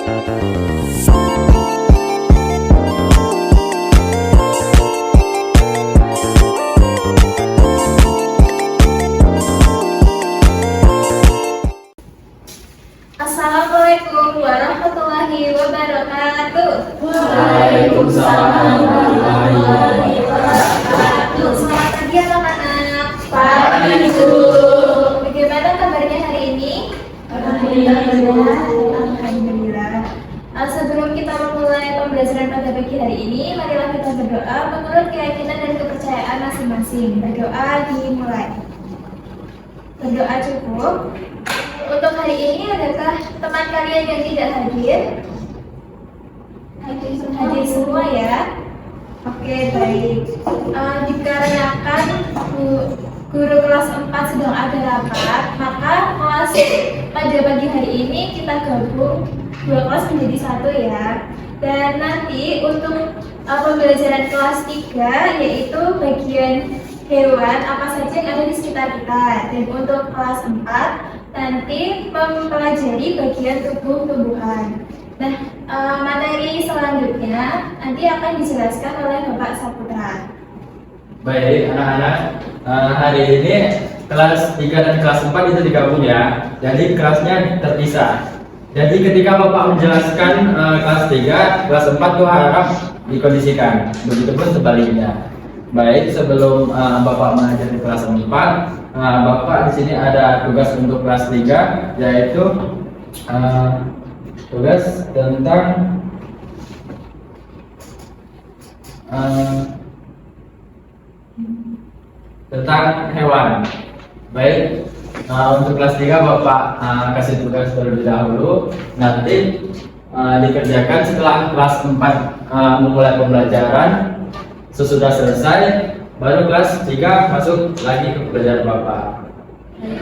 Assalamualaikum warahmatullahi wabarakatuh. Waalaikumsalam warahmatullahi wabarakatuh. Selamat pagi anak-anak. Pagi, Guru. Bagaimana kabarnya hari ini? Alhamdulillah. Sebelum kita memulai pembelajaran pada pagi hari ini, marilah kita berdoa menurut keyakinan dan kepercayaan masing-masing. Berdoa dimulai. Berdoa cukup. Untuk hari ini, adakah teman kalian yang tidak hadir? Hadir semua ya. Oke, baik. Dikarenakan guru kelas 4 sedang ada rapat, maka kelas pada pagi hari ini kita gabung dua kelas menjadi satu ya. Dan nanti untuk pembelajaran kelas 3 yaitu bagian hewan apa saja yang ada di sekitar kita. Dan untuk kelas 4 nanti mempelajari bagian tubuh-tumbuhan. Nah, materi selanjutnya nanti akan dijelaskan oleh Bapak Saputra. Baik, anak-anak, hari ini kelas 3 dan kelas 4 itu digabung ya. Jadi kelasnya terpisah. Jadi ketika Bapak menjelaskan kelas 3, kelas 4 itu harap dikondisikan. Begitupun sebaliknya. Baik, sebelum Bapak mengajar di kelas 4, Bapak di sini ada tugas untuk kelas 3, yaitu tugas tentang hewan. Baik, untuk kelas 3 Bapak kasih tugas terlebih dahulu. Nanti dikerjakan setelah kelas 4 memulai pembelajaran. Sesudah selesai, baru kelas 3 masuk lagi ke pelajaran Bapak.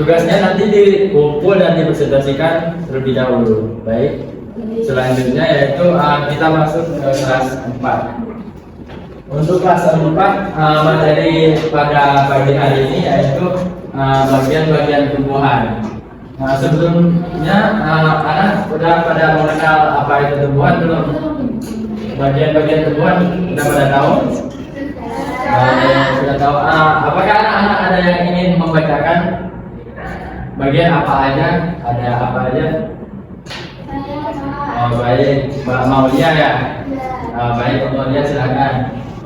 Tugasnya nanti dikumpul dan dipresentasikan terlebih dahulu. Baik, selanjutnya yaitu kita masuk ke kelas 4. Untuk kelas 4, materi pada pagi hari ini yaitu bagian-bagian tumbuhan. Sebelumnya anak sudah pada mengenal apa itu tumbuhan belum? Bagian-bagian tumbuhan sudah pada tahu? Sudah tahu. Apakah anak-anak ada yang ingin membacakan bagian apa aja? Ada apa aja? Oh, baik, Mbak Maulia ya. Baik, Mbak Maulia silakan.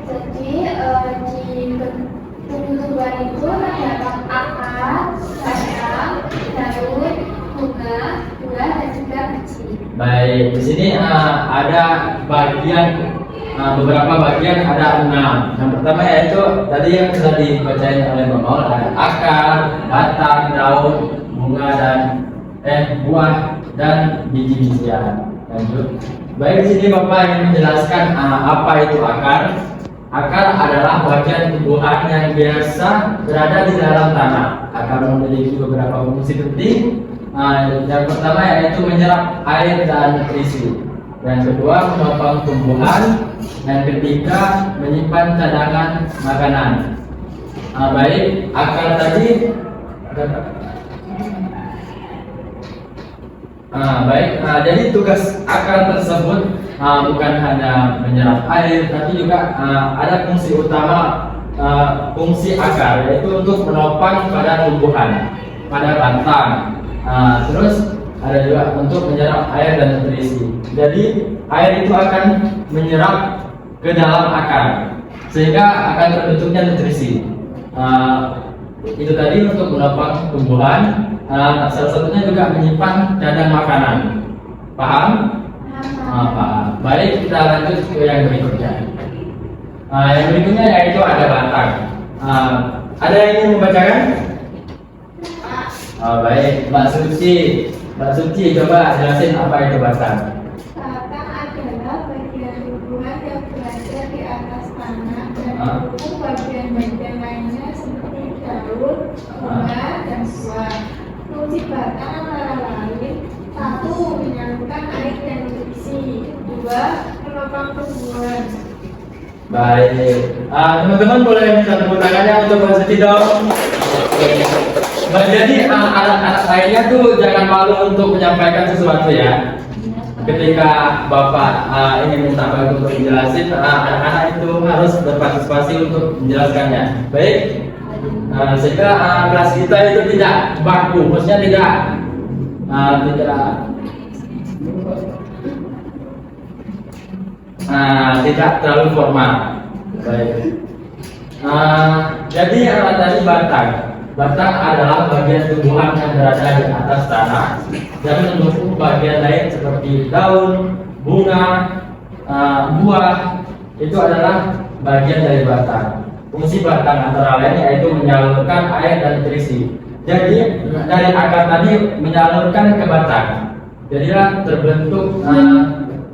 Jadi di tumbuh-tumbuhan itu terdapat akar, batang, daun, bunga, buah, dan juga biji. Baik, di sini ada bagian beberapa bagian, ada 6. Yang pertama yaitu tadi yang sudah dibacain oleh Mbak Maul, ada akar, batang, daun, bunga dan buah dan biji-bijian. Lanjut. Baik, di sini Bapak ingin menjelaskan apa itu akar. Akar adalah bagian tumbuhan yang biasa berada di dalam tanah. Akar memiliki beberapa fungsi penting. Yang pertama yaitu menyerap air dan nutrisi. Yang kedua, menopang tumbuhan. Yang ketiga, menyimpan cadangan makanan. Baik, akar tadi. Baik, jadi tugas akar tersebut bukan hanya menyerap air, tapi juga ada fungsi utama. Fungsi akar yaitu untuk menopang pada tumbuhan, pada batang. Terus ada juga untuk menyerap air dan nutrisi. Jadi air itu akan menyerap ke dalam akar sehingga akan terbentuknya nutrisi. Itu tadi untuk menopang tumbuhan. Salah satunya juga menyimpan cadangan makanan. Paham? Paham. Baik, kita lanjut ke yang berikutnya. Yang berikutnya yaitu ada batang. Ada yang ingin membacakan? Baik, Mbak Suci, coba jelasin apa itu batang. Batang adalah bagian tumbuhan yang berada di atas tanah dan mendukung bagian-bagian lainnya seperti daun, bunga, dan buah. Fungsi batang antara lain: 1. Menyalurkan air dan nutrisi. 2. Menopang tumbuhan. Baik, teman-teman boleh minta tepuk tangannya untuk Mbak Suci dong. Jadi anak-anak lainnya tuh jangan malu untuk menyampaikan sesuatu ya. ketika Bapak ingin minta Bapak untuk menjelaskan, anak-anak itu harus berpartisipasi untuk menjelaskannya. Baik, sehingga kelas kita itu tidak baku, maksudnya tidak terlalu formal. Baik. Jadi tadi batang adalah bagian tumbuhan yang berada di atas tanah dan mendukung bagian lain seperti daun, bunga, buah. Itu adalah bagian dari batang. Fungsi batang antara lain yaitu menyalurkan air dan nutrisi. Jadi dari akar tadi menyalurkan ke batang. Jadilah terbentuk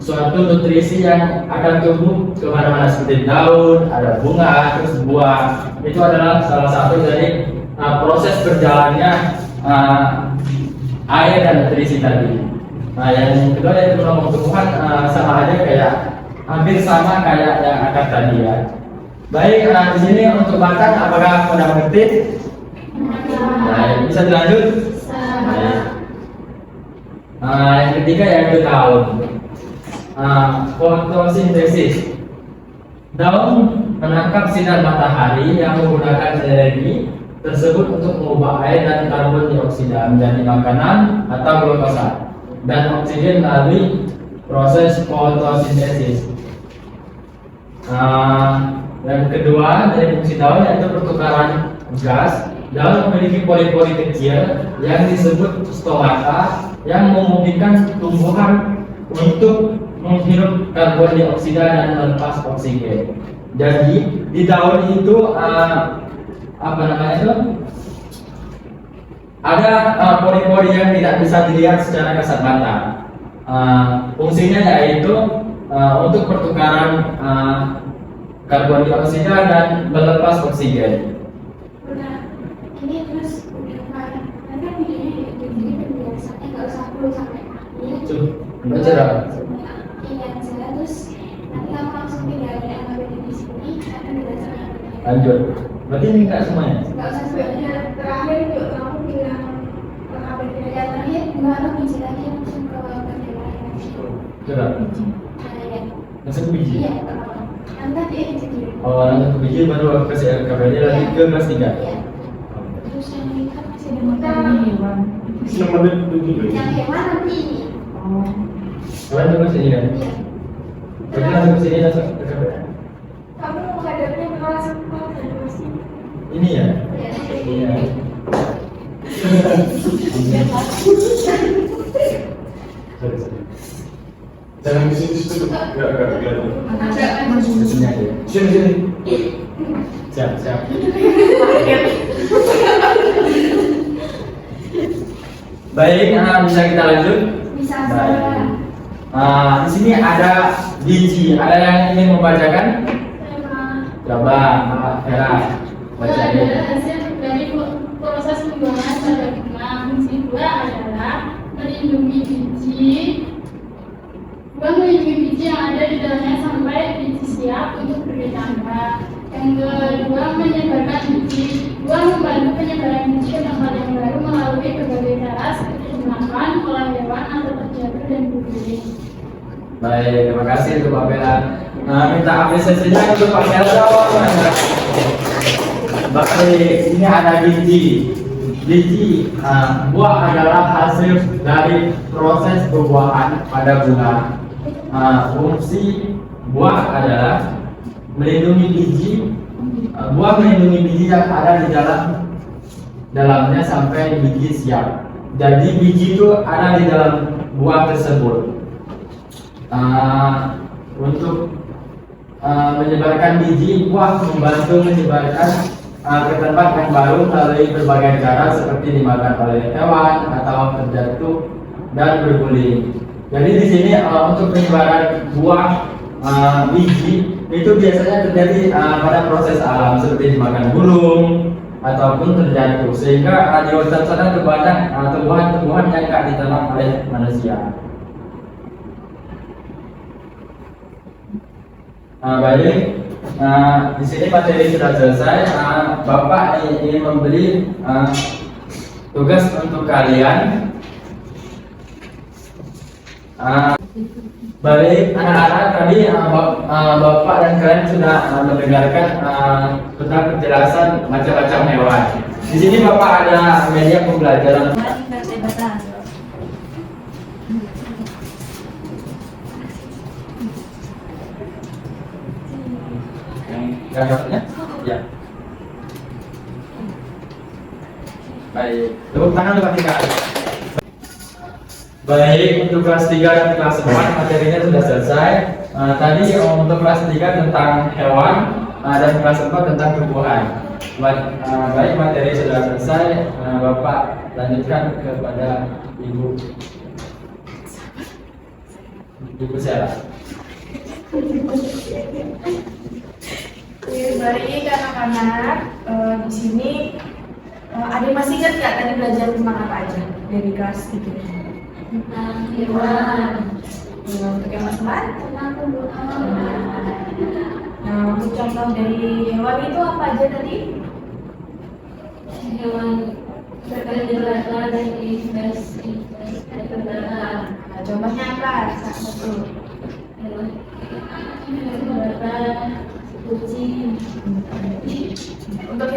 suatu nutrisi yang akan tumbuh kemana-mana seperti daun, ada bunga, terus buah. Itu adalah salah satu dari proses berjalannya air dan nutrisi tadi. Yang kedua yaitu tumbuhan sama aja kayak hampir sama kayak yang akar tadi ya. Baik, di sini untuk batang apakah sudah mengerti? Baik, bisa dilanjut? Baik. Yang ketiga yaitu daun. Fotosintesis. Daun menangkap sinar matahari yang menggunakan energi tersebut untuk mengubah air dan karbon dioksida menjadi makanan atau glukosa dan oksigen melalui proses fotosintesis. Yang kedua dari fungsi daun yaitu pertukaran gas. Daun memiliki pori-pori kecil yang disebut stomata yang memungkinkan tumbuhan untuk menghirup karbon dioksida dan melepas oksigen. Jadi di daun itu ada pori-pori yang tidak bisa dilihat secara kasat mata. Fungsinya yaitu untuk pertukaran karbon dioksida dan melepas oksigen. Ini terus nanti videonya jadi penjelasannya nggak usah perlu sampai akhir. Baca. Terus nanti kamu langsung tinggal yang ada di sini akan dijelaskan. Lanjut. Berarti ini enggak semuanya? Nggak usah sebenarnya terakhir yuk kamu bilang apa yang terakhir baru biji lagi langsung ke penjelasan. Coba. Langsung ke biji. Iya. Nanti dia biji. Oh, langsung ke biji baru ke KPD lagi ke kelas 3. Iya. Terus yang ini kan masih ada makan hewan. yang hewan nanti ini. Kalian tunggu sini kan? Iya. Berarti langsung ke sini langsung ke KPD. Kamu menghadapnya kelas 4 dan kelas 5. Ini ya? Iya. Iya. Sorry. Jangan di sini. Enggak. Di sini aja. Sini. Siap. Baik, bisa kita lanjut? Bisa. Baik. Di sini ada biji. Ada yang ingin membacakan? Coba, Vera bacain. Adalah hasil dari proses pembuangan pada bunga. Fungsi dua adalah melindungi biji yang ada di dalamnya sampai biji siap untuk berkembang. Yang kedua, menyebarkan biji. Membantu penyebaran biji ke tempat yang baru melalui berbagai cara seperti dimakan, olah hewan, atau terjatuh dan berguling. Baik, terima kasih untuk Pak Bella. Minta apresiasinya untuk Pak Bella. Baik, ini ada biji. Buah adalah hasil dari proses pembuahan pada bunga. Fungsi buah adalah melindungi biji. Buah melindungi biji yang ada di dalamnya sampai biji siap. Jadi biji itu ada di dalam buah tersebut. Untuk menyebarkan biji, buah membantu menyebarkan ke tempat yang baru melalui berbagai cara seperti dimakan oleh hewan atau terjatuh dan berguling. Jadi di sini untuk penyebaran buah biji itu biasanya terjadi pada proses alam seperti dimakan burung ataupun terjatuh, sehingga di hutan sana banyak tumbuhan-tumbuhan yang tidak ditanam oleh manusia. Baik, di sini materi sudah selesai. Bapak ingin memberi tugas untuk kalian. Baik anak-anak, tadi Bapak dan kalian sudah mendengarkan tentang penjelasan macam-macam hewan. Di sini Bapak ada media pembelajaran. Gambarnya? Ya. Baik, tepuk tangan untuk Tika. Baik, untuk kelas 3 dan kelas 4 materinya sudah selesai. Tadi untuk kelas 3 tentang hewan dan kelas 4 tentang tumbuhan. Baik, materi sudah selesai. Bapak lanjutkan kepada Ibu Sela. Baik anak-anak, di sini ada masih ingat nggak tadi belajar tentang apa aja dari kelas 3? Tentang hewan. Untuk yang mas-mas? Tentang tumbuhan. Nah, untuk contoh dari hewan itu apa aja tadi? Hewan berkendara dan investasi. Nah, contohnya apa? Satu. Hewan berkendara, kucing. Untuk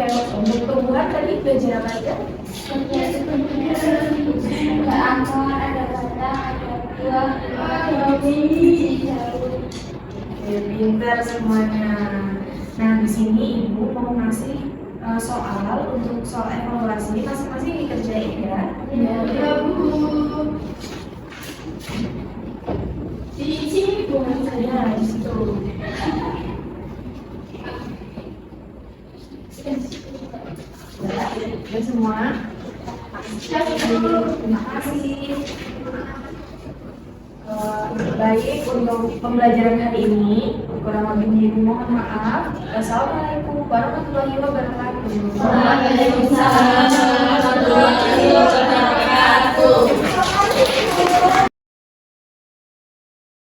tumbuhan tadi belajar apa aja? Ada angkor, ada batang, ada buah, ada biji, Oke, pintar semuanya. Nah, di sini Ibu mau ngasih soal untuk soal evaluasi masing-masing dikerjain ya. Ya, Bu. Di sini bukan Ya, di situ. Ya semua. Terima kasih. Baik, untuk pembelajaran hari ini kurang lebihnya Ibu mohon maaf. Wassalamualaikum warahmatullahi wabarakatuh. Waalaikumsalam.